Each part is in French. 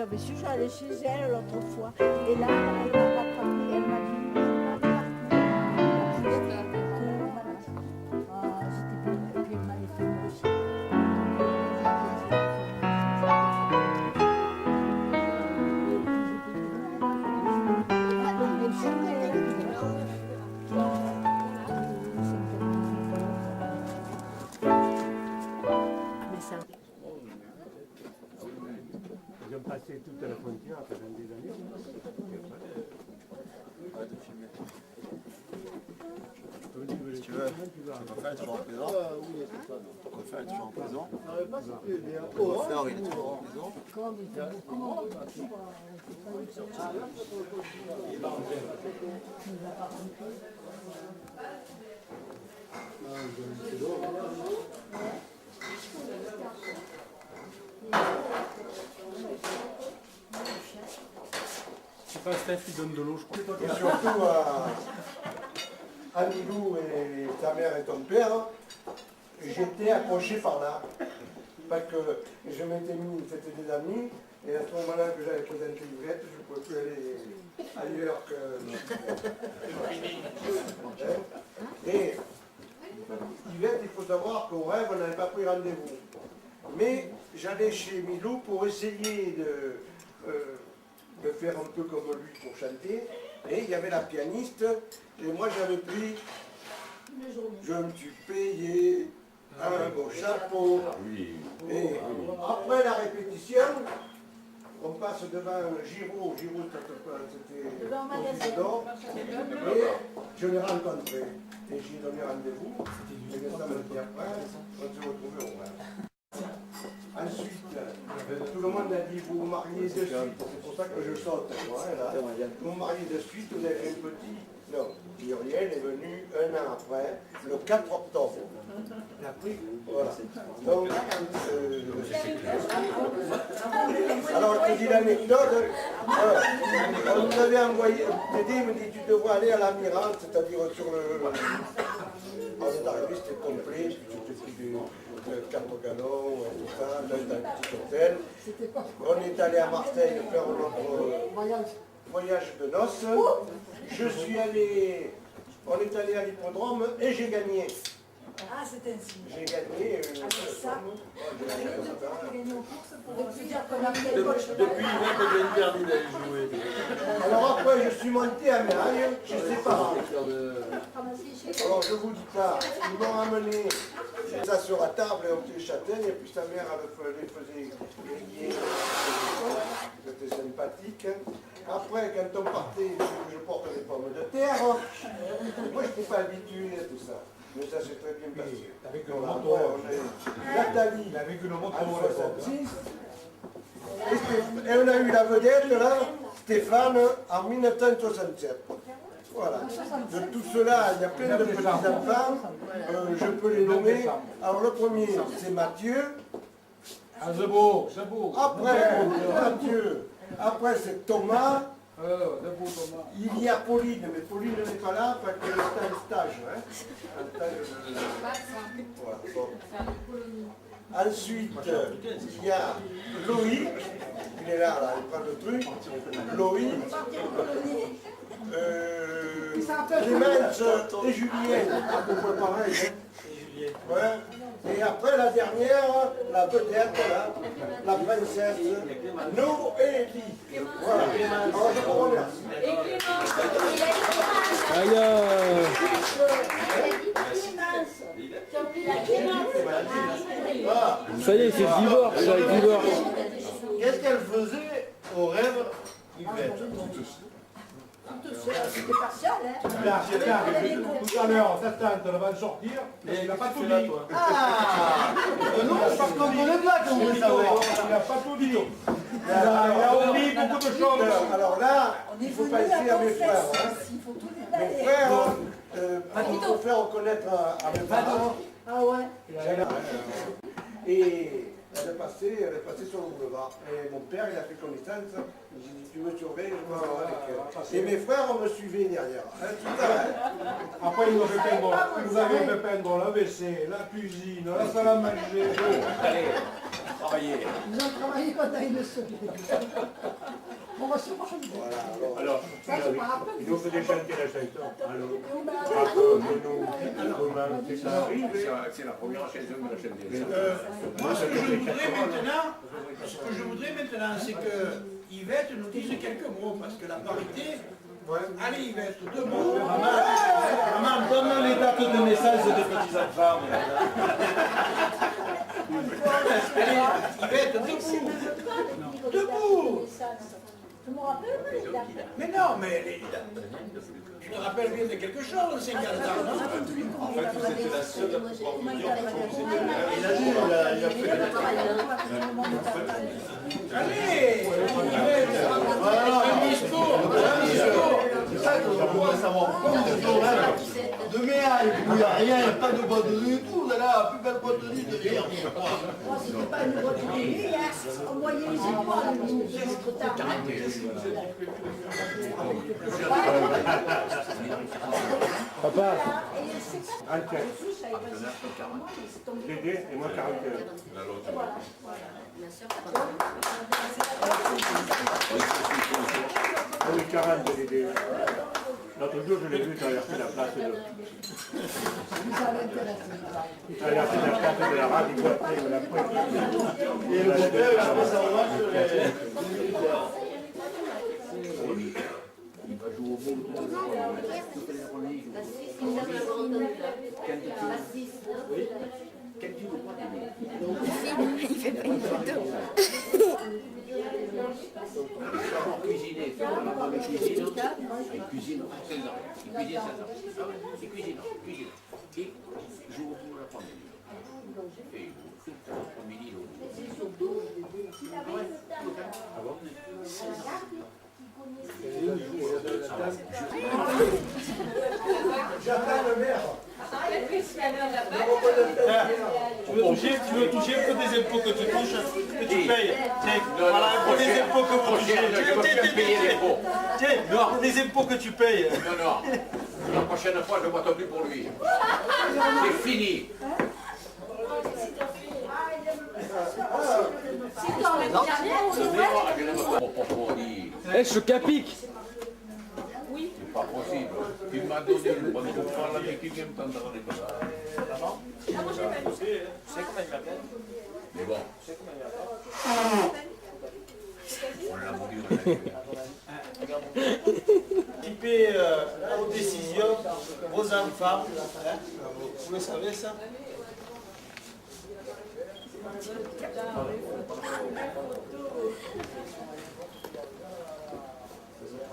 j'avais su, j'allais chez elle l'autre fois. Et là, elle m'a rattrapé, elle m'a dit, j'étais bien, et puis elle m'avait fait moi aussi. Ils ont passé toute la frontière pendant des années. Si tu veux, Coffin est toujours en prison. Coffin est toujours en prison. Coffin, il est toujours en prison. C'est pas Steph qui donne de l'eau, je crois. Et surtout à Milou et ta mère et ton père, j'étais accroché par là. Parce que je m'étais mis, c'était des amis, et à ce moment-là que j'avais présenté Yvette, je ne pouvais plus aller ailleurs que... Et Yvette, il faut savoir qu'au rêve, on n'avait pas pris rendez-vous. Mais j'allais chez Milou pour essayer de faire un peu comme lui pour chanter. Et il y avait la pianiste, et moi j'avais pris, je me suis payé un beau chapeau. Et après la répétition, on passe devant Giraud, c'était d'or, et je l'ai rencontré. Et j'ai donné rendez-vous, et le samedi après, on s'est retrouvés au rêve. Ensuite, tout le monde a dit vous vous mariez de suite, c'est pour ça que je saute. Voilà. Vous vous mariez de suite, vous avez un petit. Non, Muriel est venue un an après, le 4 octobre. Voilà. Donc, alors, je te dis l'anecdote. On nous avait envoyé, Tédé me dit tu devrais aller à l'Amirante, c'est-à-dire sur le. On est arrivé, c'était complet, puis c'était pris du. 4 galons, tout ça, dans un petit hôtel. On est allé à Marseille faire notre voyage de noces. Je suis allé, on est allé à l'hippodrome et j'ai gagné. Ah, c'est ainsi. J'ai gagné. Depuis 20 que j'ai interdit d'aller jouer. Alors après, je suis monté à Méraille chez ses parents. Alors je vous dis pas, ils m'ont ramené ça sur la table et on faisait châtaigne, et puis sa mère les faisait griller. C'était sympathique. Après, quand on partait, je porte des pommes de terre. Moi, je n'étais pas habitué à tout ça. Mais ça s'est très bien passé. Avec le Voilà, manteau. Nathalie, Avec le en manteau. 66. Et on a eu la vedette, là, Stéphane, en 1967. Voilà. De tout cela, il y a plein de petits-enfants. Je peux les nommer. Alors le premier, c'est Mathieu. Ah, c'est beau, c'est beau. Après, Mathieu. Après, c'est Thomas. C'est beau, Thomas. Il y a Pauline, mais Pauline n'est pas là parce qu'elle est en stage. Hein. Un stage de... Voilà, bon. Ensuite, il y a Loïc. Il est là, il prend le truc. Loïc. Clémence et Julienne, à peu près pareil. Hein. Ouais. Et après la dernière, la vedette, la princesse, Noélie. Voilà. Alors je vous remercie. Ça y est, c'est le divorce, ça, le divorce. Qu'est-ce qu'elle faisait au rêve, Yvette? C'était partial, hein. Tout à l'heure, sa tante va sortir, mais il n'a pas tout dit. Ah non, parce qu'on ne connaît pas qu'on veut savoir. Il n'a pas tout dit. Il a oublié beaucoup de choses. Alors là, il faut penser à mes frères. Hein. Il faut tout Mes déballer. frères, il faut faire reconnaître à mes parents. Ah ouais. Et elle est passée sur le boulevard. Et mon père, il a fait connaissance. J'ai dit, tu me surveilles, je me rends avec elle. Et mes frères, on me suivait derrière. Hein, tout ça, hein. Après, il nous avait fait peindre la WC, la cuisine, la salle à manger. Allez, travaillez. Ils ont travaillé pendant une semaine. On va se manger. Alors, Ça, je me rappelle. il nous faisait chanter la chanson. Alors, On a- raconte-nous comment ça arrive. C'est la première chanson de la chaîne des Moi, ce que je voudrais maintenant, c'est que Yvette nous dise quelques mots, parce que la parité. Allez Yvette, 2 mots. Maman, donne les dates de naissance des petits enfants. Allez, Yvette, 2 mots. Debout. Je me rappelle, Mais non, mais tu te rappelles bien de quelque chose, c'est bien. En fait, vous étiez la seule à pouvoir vous dire Allez, Yvette, un discours. C'est ça que je voudrais savoir. Demain, il n'y a rien, il n'y a pas de boîte de nuit du tout. Vous allez à la plus belle boîte de nuit de hier. moi, c'était pas une boîte de nuit, hein. On voyait les étoiles, nous, notre table. Papa, Enquête. Dédé et moi 41. Oui, 40 Dédé. L'autre jour, je l'ai vu traverser la place de... Il traversait la place de la radio après de la pointe. Et le beau-père, il a fait sa revanche sur les... il va jouer au bout. Il fait pas une photo. Cuisiner, faire la bonne cuisine, il cuisine 16 ans. Il cuisine 16 ans. Ah ouais, il cuisine, cuisine. Et joue au bout de la famille. Et au midi, J'attends le maire. Tu veux toucher que des impôts que tu touches, que tu payes. Tiens, voilà, pour les impôts que vous touchez. Tiens, des impôts que tu payes. Non, non. La prochaine fois, je ne vote plus pour lui. C'est fini. je suis capique. C'est pas possible. Tu m'as donné le bon pour faire la vie qui vient me tendre les bras. Mais bon. On l'a voulu, on l'a vu. Participer aux décisions, vos enfants. Hein, vous le savez ça?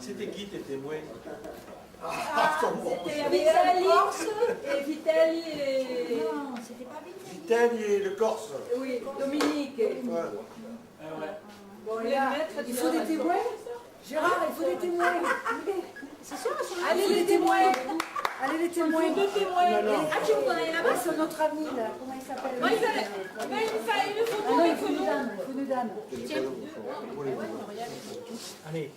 C'était qui tes témoins? C'était Vitelli et Vitelli et... Non, c'était pas Vitelli. Vitelli et le Corse. Oui, Dominique. Bon, là, il faut des témoins. Gérard, il faut des témoins. C'est sûr, allez les témoins. Allez les témoins. Il faut deux témoins. Ah, tu vous en avez là-bas? C'est notre ami là. Comment il s'appelle? Moi, il fait une photo avec nous. Tiens. Allez.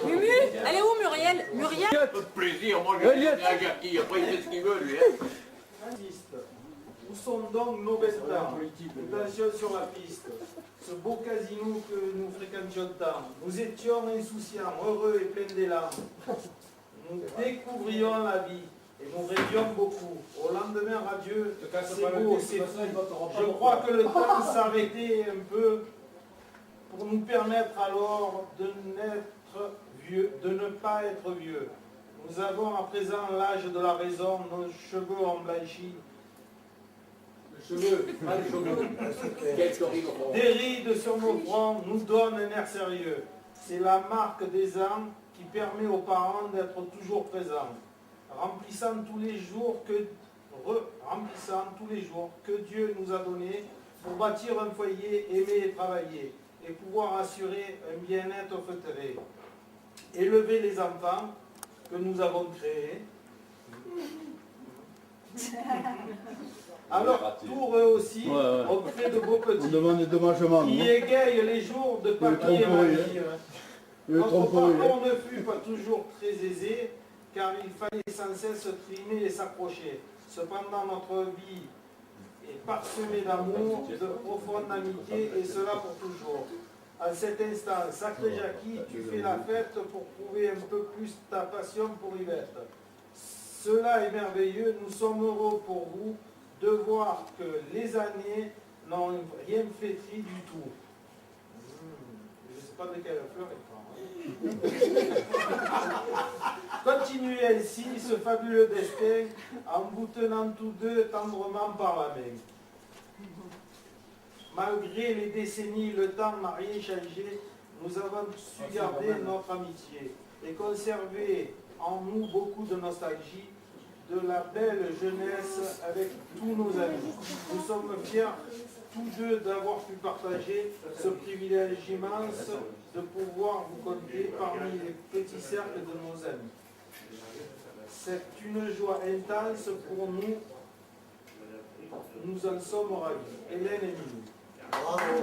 Mumu, elle est où Muriel? Muriel? Un peu de plaisir, moi je vais à Gaki, après il fait ce qu'il veut lui. Où sont donc nos bêtards? Attention sur la piste. Ce beau casino que nous fréquentions tant. Nous étions insouciants, heureux et pleins d'élan. Nous découvrions la vie et nous rêvions beaucoup. Au lendemain radieux, c'est beau, c'est fou. Je crois que le temps s'arrêtait un peu pour nous permettre alors de n'être vieux, de ne pas être vieux. Nous avons à présent l'âge de la raison, nos cheveux ont blanchi. Des rides sur nos fronts nous donnent un air sérieux. C'est la marque des ans qui permet aux parents d'être toujours présents, remplissant tous les jours que Dieu nous a donné pour bâtir un foyer, aimer et travailler, et pouvoir assurer un bien-être feutré. Élever les enfants que nous avons créés. Alors, pour eux aussi, on crée de beaux petits. On demande des dommagements. Qui égayent les jours de papier et mamie. Notre parcours ne fut pas toujours très aisé, car il fallait sans cesse trimer et s'accrocher. Cependant, notre vie et parsemé d'amour, de profonde amitié, et cela pour toujours. En cet instant, sacré Jackie, tu fais la fête pour prouver un peu plus ta passion pour Yvette. Cela est merveilleux, nous sommes heureux pour vous de voir que les années n'ont rien flétri du tout. Je ne sais pas de quelle fleur elle prend. Continuez ainsi ce fabuleux destin en vous tenant tous deux tendrement par la main. Malgré les décennies, le temps n'a rien changé, nous avons su garder notre amitié et conserver en nous beaucoup de nostalgie, de la belle jeunesse avec tous nos amis. Nous sommes fiers tous deux d'avoir pu partager ce privilège immense de pouvoir vous compter parmi les petits cercles de nos amis. C'est une joie intense pour nous. Nous en sommes ravis. Hélène et Milou. Bravo.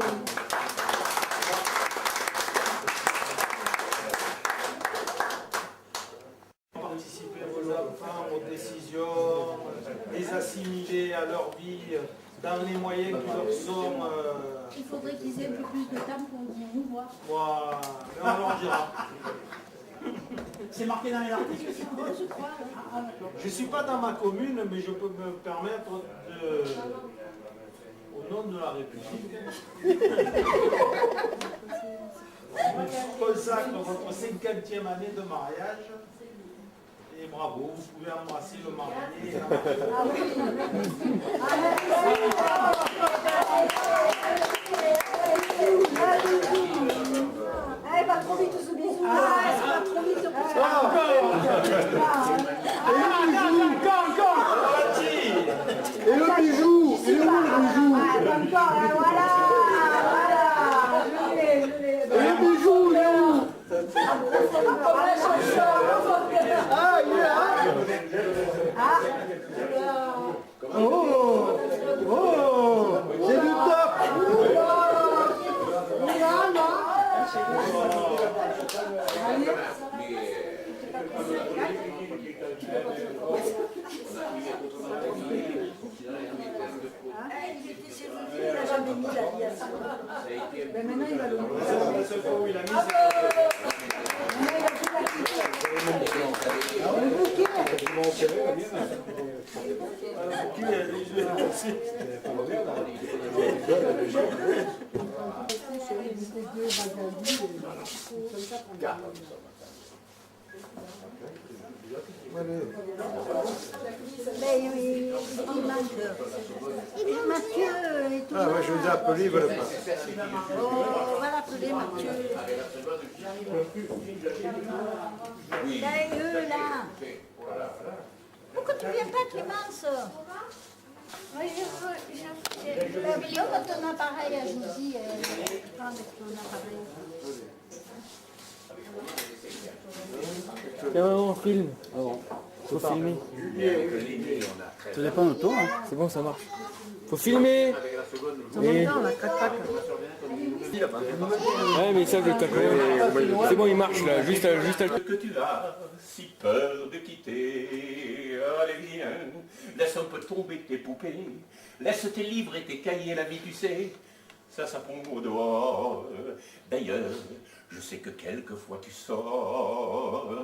Participer vos enfants aux décisions, les assimiler à leur vie dans les moyens qui leur sont. Il faudrait qu'ils aient un peu plus de temps pour venir nous voir. Voilà, mais on leur dira. C'est marqué dans les articles. Je ne suis pas dans ma commune, mais je peux me permettre de, au nom de la République, je consacre votre 50e année de mariage. Et bravo, vous pouvez embrasser le marié. Elle va trop vite ce bisou. Ça va trop vite. Et le bijou, il est où le bijou? Voilà. Et le bijou, il est où? Ah, il est là. Oh, oh, c'est du top. Mais maintenant il va le mettre. Mais il manque. Il est Mathieu et tout. Ah, moi je les ai appelés, ils veulent pas. Oh, on va l'appeler Mathieu. Là, eux, là. Pourquoi tu ne viens pas, Clémence? Moi, je ton appareil à Josie. Prends avec ton appareil. Tiens, on filme. Faut filmer. Ça dépend de toi, hein. C'est bon, ça marche. Faut filmer. Et... Ouais, mais ça, je t'accorde. C'est bon, il marche là. Juste à... Que tu as si peur de quitter. Allez, viens, laisse un peu tomber tes poupées. Laisse tes livres et tes cahiers, la vie, tu sais. Ça pond au doigt. D'ailleurs, je sais que quelquefois tu sors.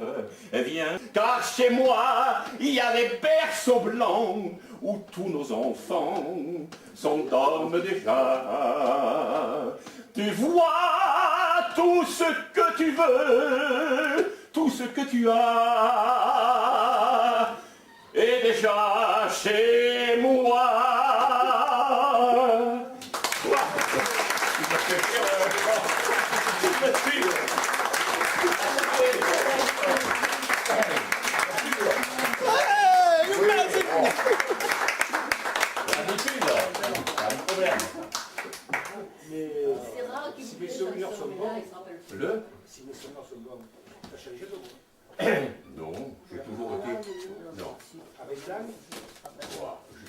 Viens, car chez moi, il y a des berceaux blancs où tous nos enfants s'endorment déjà. Tu vois tout ce que tu veux, tout ce que tu as, est déjà chez moi. C'est rare si mes souvenirs sont bons. Si mes souvenirs sont bons, t'as changé de goût? Non, j'ai toujours été. Non. Avec Dan?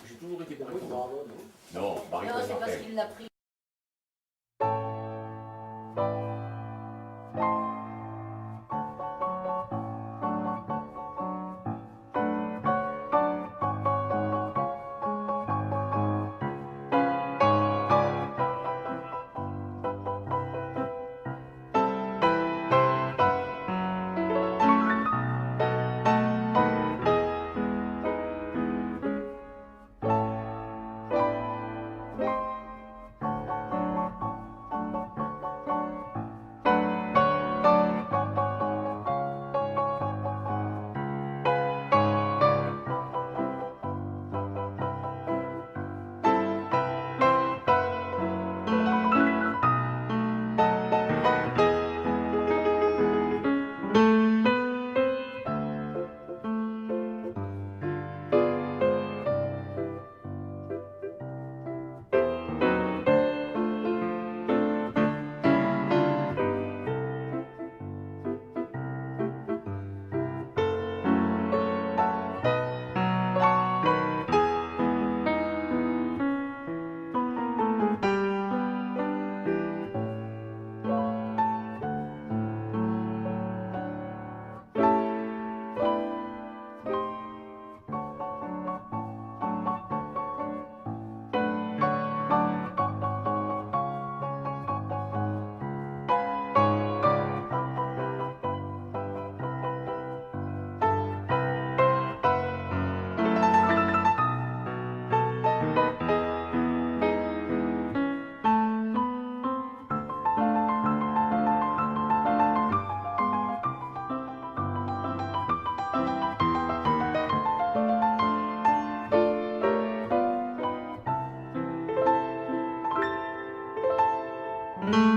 J'ai toujours été Barry. Bravo, non? Non, Barry Non, c'est parce qu'il l'a pris. Voilà.